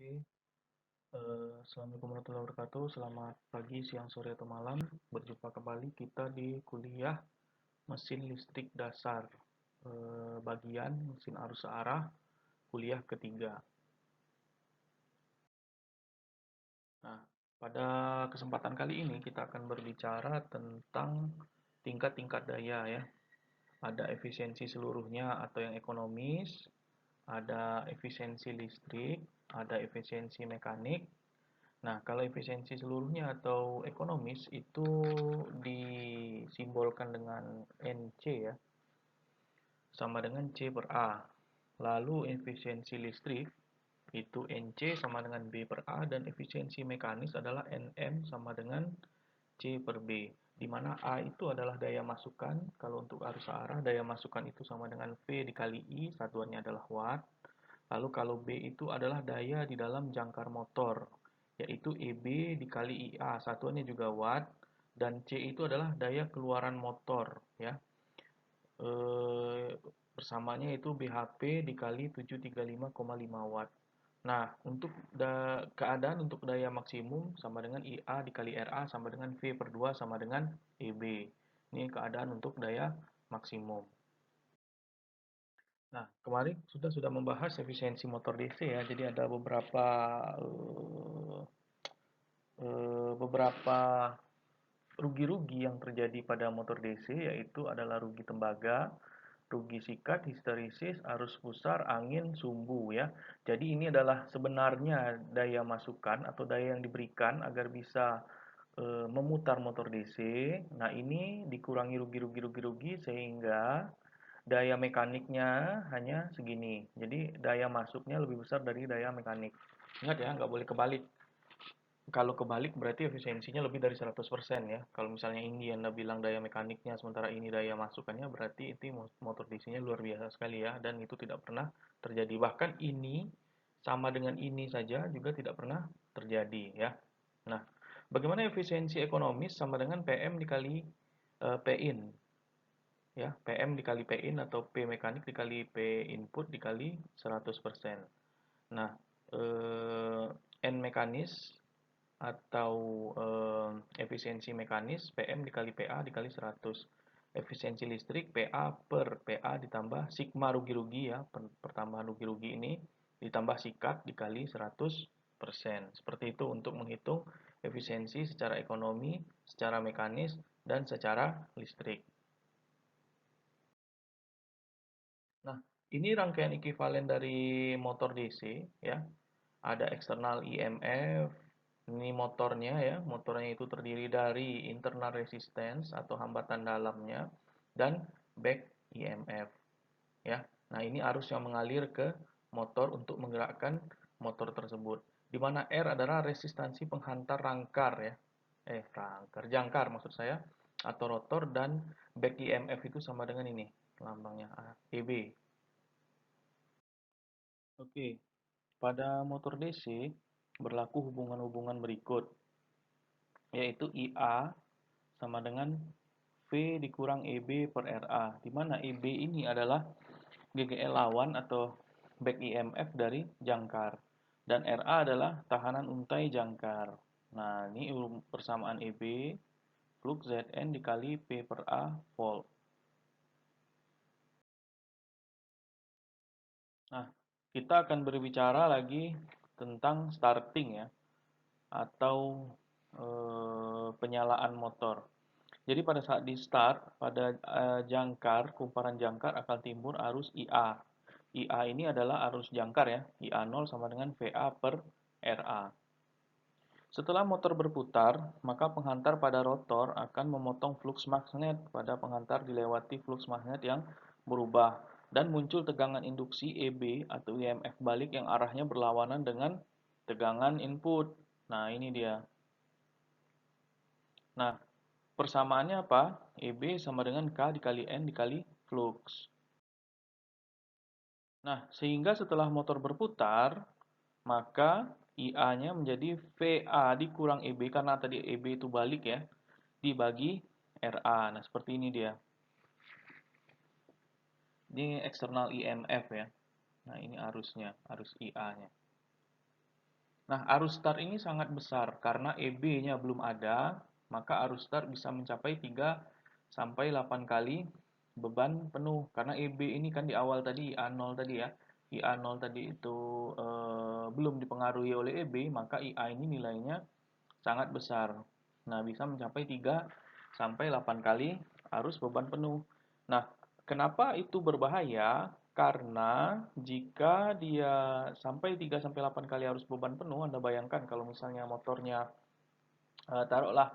Oke, Assalamualaikum warahmatullahi wabarakatuh. Selamat pagi, siang, sore, atau malam. Berjumpa kembali kita di kuliah mesin listrik dasar, bagian mesin arus searah, kuliah ketiga. Nah, pada kesempatan kali ini kita akan berbicara tentang tingkat-tingkat daya ya. Ada efisiensi seluruhnya atau yang ekonomis, ada efisiensi listrik, ada efisiensi mekanik. Nah, kalau efisiensi seluruhnya atau ekonomis itu disimbolkan dengan NC ya, sama dengan C per A. Lalu efisiensi listrik itu NC sama dengan B per A dan efisiensi mekanis adalah NM sama dengan C per B. Di mana A itu adalah daya masukan, kalau untuk arus searah daya masukan itu sama dengan V dikali I, satuannya adalah watt. Lalu kalau B itu adalah daya di dalam jangkar motor, yaitu EB dikali IA, satuannya juga watt, dan C itu adalah daya keluaran motor, ya. Bersamanya itu BHP dikali 735,5 watt. Nah, untuk keadaan untuk daya maksimum sama dengan IA dikali RA sama dengan V per 2 sama dengan EB. Ini keadaan untuk daya maksimum. Nah, kemarin sudah membahas efisiensi motor DC ya. Jadi ada eh, beberapa rugi-rugi yang terjadi pada motor DC, yaitu adalah rugi tembaga, rugi sikat, histerisis, arus pusar, angin, sumbu ya. Jadi ini adalah sebenarnya daya masukan atau daya yang diberikan agar bisa memutar motor DC. Nah, ini dikurangi rugi-rugi sehingga daya mekaniknya hanya segini. Jadi daya masuknya lebih besar dari daya mekanik. Ingat ya, nggak boleh kebalik. Kalau kebalik berarti efisiensinya lebih dari 100% ya. Kalau misalnya ini Anda bilang daya mekaniknya sementara ini daya masukannya, berarti itu motor DC-nya luar biasa sekali ya, dan itu tidak pernah terjadi. Bahkan ini sama dengan ini saja juga tidak pernah terjadi ya. Nah, bagaimana efisiensi ekonomis sama dengan PM dikali Pin ya, PM dikali Pin atau P mekanik dikali P input dikali 100%. Nah, eh, N mekanis atau efisiensi mekanis PM dikali PA dikali 100. Efisiensi listrik PA per PA ditambah sigma rugi-rugi ya, pertambahan rugi-rugi ini ditambah sikat dikali 100%. Seperti itu untuk menghitung efisiensi secara ekonomi, secara mekanis, dan secara listrik. Nah, ini rangkaian ekuivalen dari motor DC ya. Ada eksternal IMF, ini motornya ya. Motornya itu terdiri dari internal resistance atau hambatan dalamnya dan back IMF ya. Nah, ini arus yang mengalir ke motor untuk menggerakkan motor tersebut. Di mana R adalah resistansi penghantar rangkar ya. Jangkar maksud saya, atau rotor, dan back IMF itu sama dengan ini lambangnya EB. Oke, pada motor DC berlaku hubungan-hubungan berikut, yaitu IA sama dengan V dikurang EB per RA, di mana EB ini adalah GGL lawan atau back EMF dari jangkar, dan RA adalah tahanan untai jangkar. Nah, ini persamaan EB, flux Zn dikali P per A volt. Nah, kita akan berbicara lagi tentang starting ya, atau penyalaan motor. Jadi pada saat di start, pada jangkar, kumparan jangkar akan timbul arus IA. IA ini adalah arus jangkar ya, IA 0 sama dengan VA per RA. Setelah motor berputar, maka penghantar pada rotor akan memotong flux magnet pada penghantar dilewati flux magnet yang berubah dan muncul tegangan induksi EB atau EMF balik yang arahnya berlawanan dengan tegangan input. Nah, ini dia. Nah, persamaannya apa? EB sama dengan K dikali N dikali flux. Nah, sehingga setelah motor berputar, maka IA-nya menjadi VA dikurang EB karena tadi EB itu balik ya, dibagi RA. Nah, seperti ini dia. Ini eksternal IMF ya. Nah, ini arusnya, arus IA-nya. Nah, arus start ini sangat besar karena EB-nya belum ada, maka arus start bisa mencapai 3 sampai 8 kali beban penuh. Karena EB ini kan di awal tadi IA0 tadi ya. IA0 tadi itu belum dipengaruhi oleh EB, maka IA ini nilainya sangat besar. Nah, bisa mencapai 3 sampai 8 kali arus beban penuh. Nah, kenapa itu berbahaya? Karena jika dia sampai 3 sampai 8 kali arus beban penuh, Anda bayangkan kalau misalnya motornya taruhlah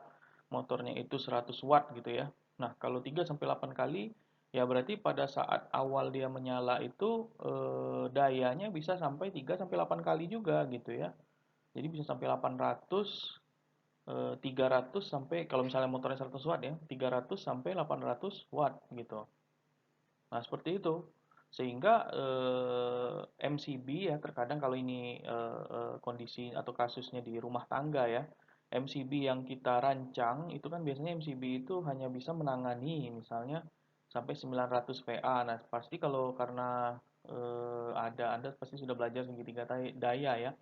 motornya itu 100 watt gitu ya. Nah, kalau 3 sampai 8 kali ya berarti pada saat awal dia menyala itu dayanya bisa sampai 3 sampai 8 kali juga gitu ya. Jadi bisa sampai 800 300 sampai kalau misalnya motornya 100 watt ya, 300 sampai 800 watt gitu. Nah, seperti itu. Sehingga MCB ya terkadang kalau ini kondisi atau kasusnya di rumah tangga ya, MCB yang kita rancang itu kan biasanya MCB itu hanya bisa menangani misalnya sampai 900 VA. Nah, pasti kalau karena Anda pasti sudah belajar segitiga daya ya.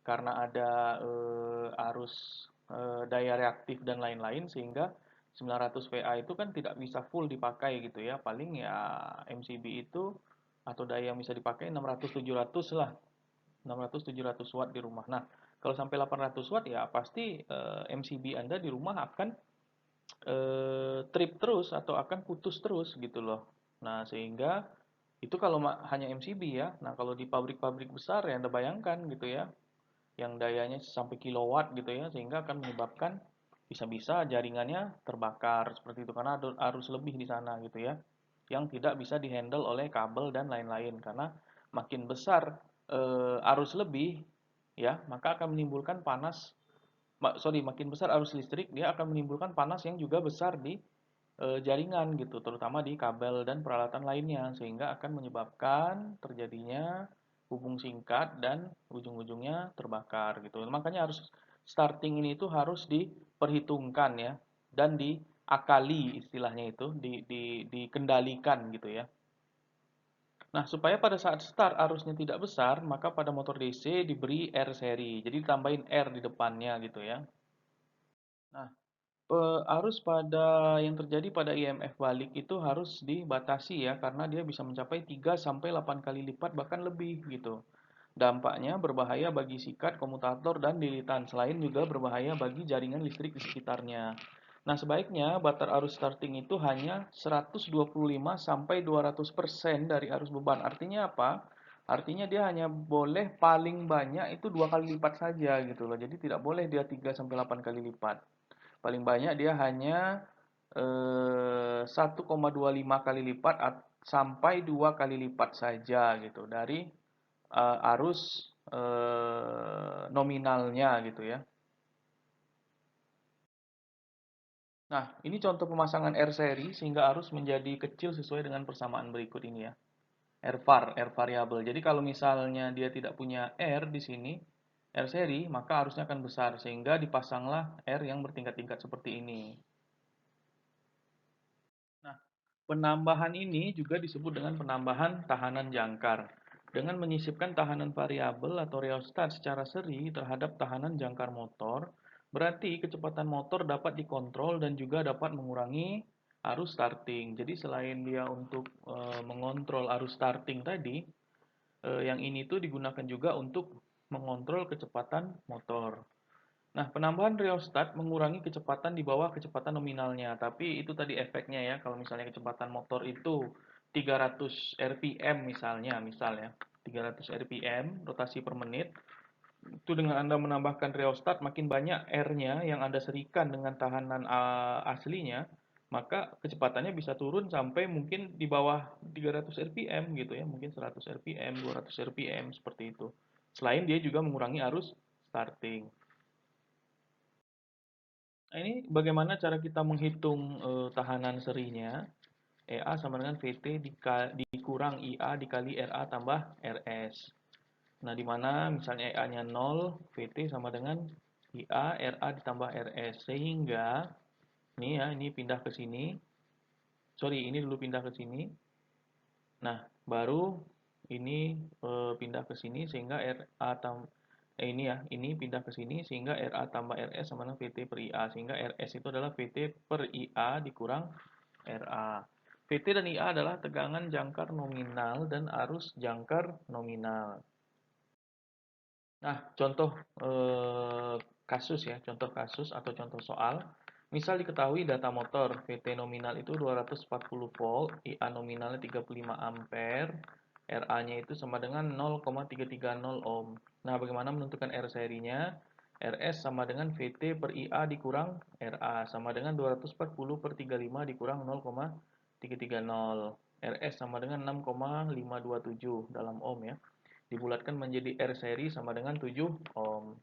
Karena ada arus daya reaktif dan lain-lain sehingga 900 VA itu kan tidak bisa full dipakai gitu ya. Paling ya MCB itu atau daya yang bisa dipakai 600-700 lah. 600-700 watt di rumah. Nah, kalau sampai 800 watt ya pasti MCB Anda di rumah akan trip terus atau akan putus terus gitu loh. Nah, sehingga itu kalau hanya MCB ya. Nah, kalau di pabrik-pabrik besar ya Anda bayangkan gitu ya, yang dayanya sampai kilowatt gitu ya, sehingga akan menyebabkan bisa-bisa jaringannya terbakar seperti itu karena ada arus lebih di sana gitu ya, yang tidak bisa dihandle oleh kabel dan lain-lain karena makin besar arus lebih ya, maka akan menimbulkan panas makin besar arus listrik dia akan menimbulkan panas yang juga besar di jaringan gitu, terutama di kabel dan peralatan lainnya, sehingga akan menyebabkan terjadinya hubung singkat dan ujung-ujungnya terbakar gitu. Makanya harus starting ini itu harus diperhitungkan ya dan diakali istilahnya itu dikendalikan gitu ya. Nah, supaya pada saat start arusnya tidak besar, maka pada motor DC diberi R seri. Jadi ditambahin R di depannya gitu ya. Nah, arus pada yang terjadi pada IMF balik itu harus dibatasi ya karena dia bisa mencapai 3 sampai 8 kali lipat bahkan lebih gitu. Dampaknya berbahaya bagi sikat, komutator, dan lilitan. Selain juga berbahaya bagi jaringan listrik di sekitarnya. Nah, sebaiknya batar arus starting itu hanya 125 sampai 200% dari arus beban. Artinya apa? Artinya dia hanya boleh paling banyak itu 2 kali lipat saja gitu loh. Jadi tidak boleh dia 3 sampai 8 kali lipat. Paling banyak dia hanya 1,25 kali lipat sampai 2 kali lipat saja gitu dari arus nominalnya gitu ya. Nah, ini contoh pemasangan R seri sehingga arus menjadi kecil sesuai dengan persamaan berikut ini ya. R variabel. Jadi kalau misalnya dia tidak punya R di sini, R seri, maka arusnya akan besar sehingga dipasanglah R yang bertingkat-tingkat seperti ini. Nah, penambahan ini juga disebut dengan penambahan tahanan jangkar. Dengan menyisipkan tahanan variabel atau rheostat secara seri terhadap tahanan jangkar motor, berarti kecepatan motor dapat dikontrol dan juga dapat mengurangi arus starting. Jadi selain dia untuk mengontrol arus starting tadi, yang ini tuh digunakan juga untuk mengontrol kecepatan motor. Nah, penambahan rheostat mengurangi kecepatan di bawah kecepatan nominalnya. Tapi itu tadi efeknya ya, kalau misalnya kecepatan motor itu 300 rpm misalnya 300 rpm rotasi per menit, itu dengan Anda menambahkan rheostat makin banyak R-nya yang Anda serikan dengan tahanan aslinya, maka kecepatannya bisa turun sampai mungkin di bawah 300 rpm gitu ya, mungkin 100 rpm, 200 rpm seperti itu. Selain dia juga mengurangi arus starting. Nah, ini bagaimana cara kita menghitung tahanan serinya. EA sama dengan VT dikurang IA dikali RA tambah RS. Nah, di mana misalnya EA-nya 0, VT sama dengan IA RA ditambah RS. Sehingga, ini ya, ini pindah ke sini. Sorry, ini dulu pindah ke sini. Nah, baru ini pindah ke sini sehingga RA Ini ya, ini pindah ke sini sehingga RA tambah RS sama dengan VT per IA. Sehingga RS itu adalah VT per IA dikurang RA. VT dan IA adalah tegangan jangkar nominal dan arus jangkar nominal. Nah, contoh kasus ya, contoh kasus atau contoh soal. Misal diketahui data motor VT nominal itu 240 volt, IA nominalnya 35 ampere, RA-nya itu sama dengan 0,330 ohm. Nah, bagaimana menentukan R serinya? RS sama dengan VT per IA dikurang RA sama dengan 240 per 35 dikurang 0,330. RS sama dengan 6,527 dalam ohm ya, dibulatkan menjadi R seri sama dengan 7 ohm.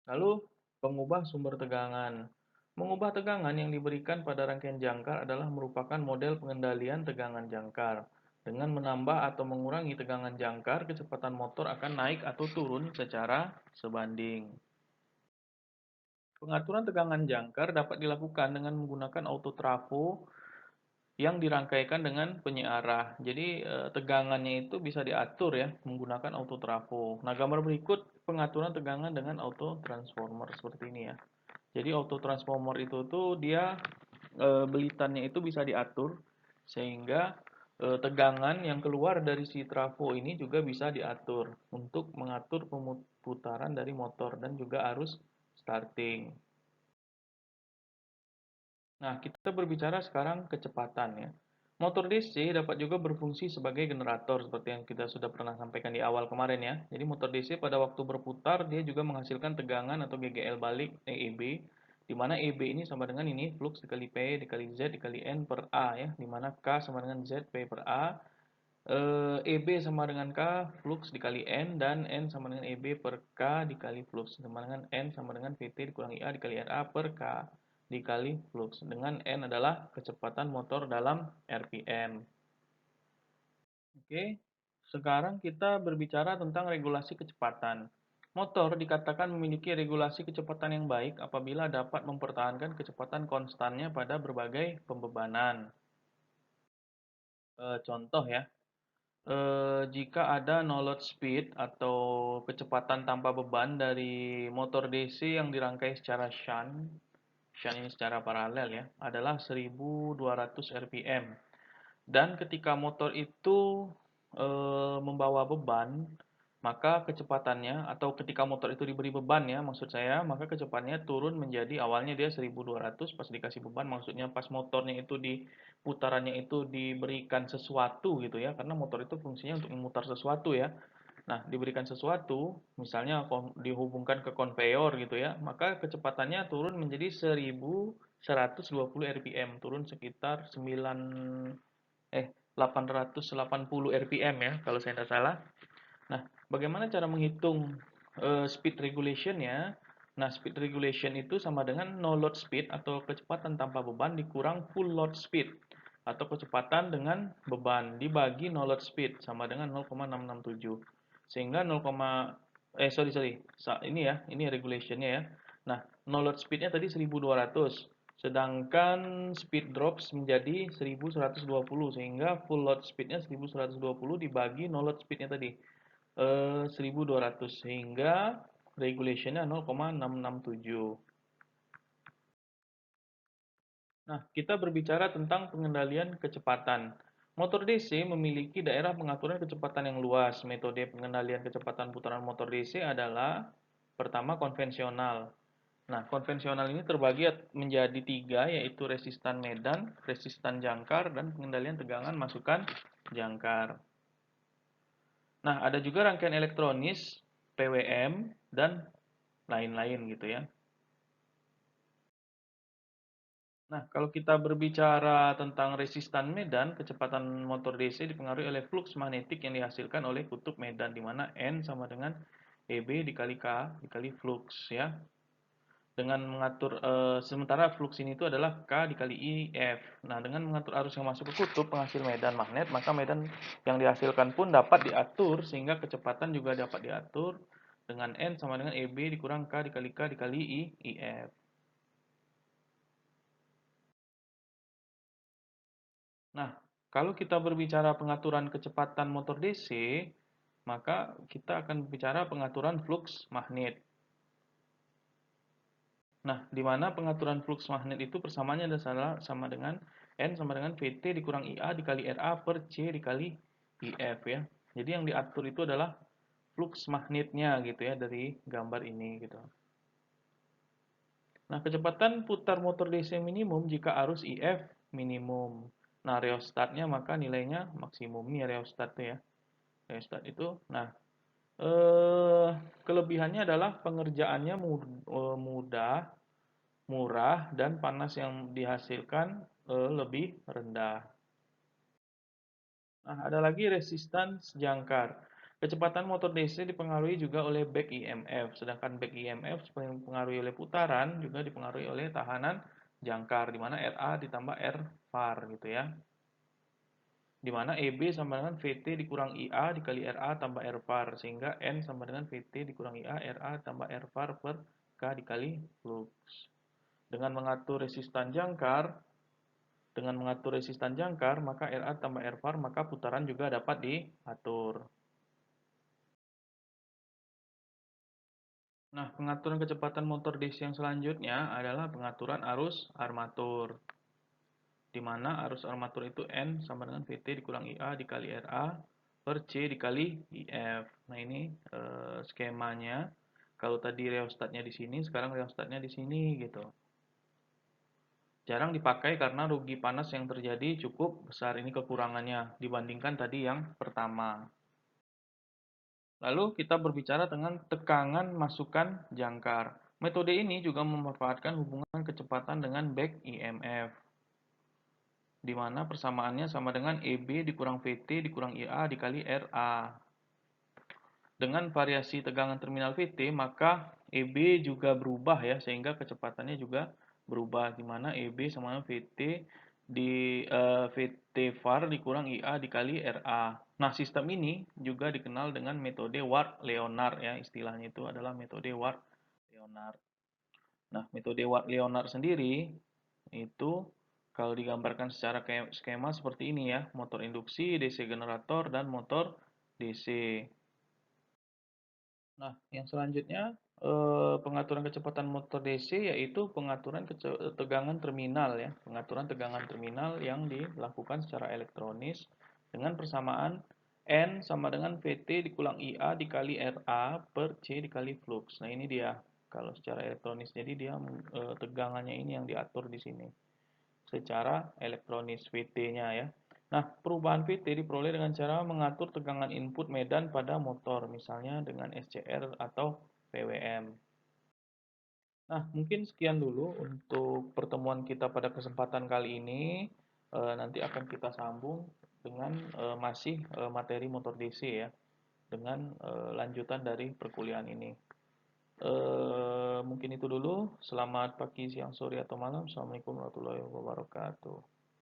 Lalu pengubah sumber tegangan. Mengubah tegangan yang diberikan pada rangkaian jangkar adalah merupakan model pengendalian tegangan jangkar. Dengan menambah atau mengurangi tegangan jangkar, kecepatan motor akan naik atau turun secara sebanding. Pengaturan tegangan jangkar dapat dilakukan dengan menggunakan autotrafo yang dirangkaikan dengan penyearah. Jadi tegangannya itu bisa diatur ya menggunakan autotrafo. Nah, gambar berikut pengaturan tegangan dengan auto transformer seperti ini ya. Jadi auto transformer itu tuh dia belitannya itu bisa diatur sehingga tegangan yang keluar dari si trafo ini juga bisa diatur untuk mengatur pemutaran dari motor dan juga arus starting. Nah, kita berbicara sekarang kecepatan ya. Motor DC dapat juga berfungsi sebagai generator seperti yang kita sudah pernah sampaikan di awal kemarin ya. Jadi motor DC pada waktu berputar dia juga menghasilkan tegangan atau GGL balik EEB, di mana EB ini sama dengan ini flux dikali P dikali Z dikali N per A ya, di mana K sama dengan Z P per A, EB sama dengan K flux dikali N, dan N sama dengan EB per K dikali flux sama dengan N sama dengan VT dikurangi A dikali RA per K dikali flux, dengan N adalah kecepatan motor dalam RPM. Oke, sekarang kita berbicara tentang regulasi kecepatan. Motor dikatakan memiliki regulasi kecepatan yang baik apabila dapat mempertahankan kecepatan konstannya pada berbagai pembebanan. Contoh ya, jika ada no load speed atau kecepatan tanpa beban dari motor DC yang dirangkai secara shunt ini secara paralel ya, adalah 1200 rpm. Dan ketika motor itu membawa beban, maka kecepatannya atau ketika motor itu diberi beban ya, maksud saya, maka kecepatannya turun menjadi awalnya dia 1200 pas dikasih beban, maksudnya pas motornya itu di putarannya itu diberikan sesuatu gitu ya, karena motor itu fungsinya untuk memutar sesuatu ya. Nah, diberikan sesuatu, misalnya dihubungkan ke konveyor gitu ya, maka kecepatannya turun menjadi 1120 rpm, turun sekitar 880 rpm ya kalau saya tidak salah. Nah, bagaimana cara menghitung speed regulation-nya? Nah, speed regulation itu sama dengan no load speed atau kecepatan tanpa beban dikurang full load speed atau kecepatan dengan beban dibagi no load speed sama dengan 0,667. Sehingga 0, sorry, ini ya, ini regulation-nya ya. Nah, no load speed-nya tadi 1200. Sedangkan speed drops menjadi 1120 sehingga full load speed-nya 1120 dibagi no load speed-nya tadi 1200 sehingga regulation-nya 0,667. Nah, kita berbicara tentang pengendalian kecepatan. Motor DC memiliki daerah pengaturan kecepatan yang luas. Metode pengendalian kecepatan putaran motor DC adalah pertama konvensional. Nah, konvensional ini terbagi menjadi tiga, yaitu resistan medan, resistan jangkar, dan pengendalian tegangan masukan jangkar. Nah, ada juga rangkaian elektronis, PWM, dan lain-lain gitu ya. Nah, kalau kita berbicara tentang resistan medan, kecepatan motor DC dipengaruhi oleh flux magnetik yang dihasilkan oleh kutub medan, di mana N sama dengan EB dikali K dikali flux ya. Dengan mengatur sementara flux ini itu adalah K dikali IF. Nah, dengan mengatur arus yang masuk ke kutub penghasil medan magnet, maka medan yang dihasilkan pun dapat diatur sehingga kecepatan juga dapat diatur dengan N sama dengan EB dikurang K dikali K dikali IF. Nah, kalau kita berbicara pengaturan kecepatan motor DC, maka kita akan bicara pengaturan flux magnet. Nah, di mana pengaturan flux magnet itu persamaannya adalah sama dengan N sama dengan VT dikurang IA dikali RA per C dikali IF ya. Jadi yang diatur itu adalah flux magnetnya gitu ya dari gambar ini gitu. Nah, kecepatan putar motor DC minimum jika arus IF minimum. Nah, rheostatnya maka nilainya maksimum. Ini rheostat tuh ya. Rheostat itu. Nah, eh, kelebihannya adalah pengerjaannya mudah, murah, dan panas yang dihasilkan lebih rendah. Nah, ada lagi resistance jangkar. Kecepatan motor DC dipengaruhi juga oleh back EMF, sedangkan back EMF dipengaruhi oleh putaran juga dipengaruhi oleh tahanan jangkar, di mana RA ditambah R var gitu ya. Di mana EB sama dengan VT dikurang IA dikali RA tambah R var, sehingga N sama dengan VT dikurang IA RA tambah R var per K dikali flux. Dengan mengatur resistan jangkar, maka RA tambah R var, maka putaran juga dapat diatur. Nah, pengaturan kecepatan motor DC yang selanjutnya adalah pengaturan arus armatur. Di mana arus armatur itu N sama dengan VT dikurang IA dikali RA per C dikali IF. Nah, ini skemanya. Kalau tadi rheostatnya di sini, sekarang rheostatnya di sini gitu. Jarang dipakai karena rugi panas yang terjadi cukup besar, ini kekurangannya dibandingkan tadi yang pertama. Lalu kita berbicara tentang tegangan masukan jangkar. Metode ini juga memanfaatkan hubungan kecepatan dengan back EMF, di mana persamaannya sama dengan EB dikurang VT dikurang IA dikali RA. Dengan variasi tegangan terminal VT, maka EB juga berubah ya, sehingga kecepatannya juga berubah, di mana EB sama dengan VT di VT var dikurang IA dikali RA. Nah, sistem ini juga dikenal dengan metode Ward-Leonard ya, istilahnya itu adalah metode Ward-Leonard. Nah, metode Ward-Leonard sendiri itu kalau digambarkan secara skema seperti ini ya, motor induksi, DC generator, dan motor DC. Nah, yang selanjutnya pengaturan kecepatan motor DC yaitu pengaturan tegangan terminal ya, pengaturan tegangan terminal yang dilakukan secara elektronis dengan persamaan N sama dengan VT dikulang IA dikali RA per C dikali flux. Nah, ini dia kalau secara elektronis. Jadi dia tegangannya ini yang diatur di sini secara elektronis VT-nya ya. Nah, perubahan VT diperoleh dengan cara mengatur tegangan input medan pada motor, misalnya dengan SCR atau PWM. Nah, mungkin sekian dulu untuk pertemuan kita pada kesempatan kali ini. Nanti akan kita sambung dengan masih materi motor DC ya, dengan lanjutan dari perkuliahan ini. Mungkin itu dulu. Selamat pagi, siang, sore, atau malam. Assalamualaikum warahmatullahi wabarakatuh.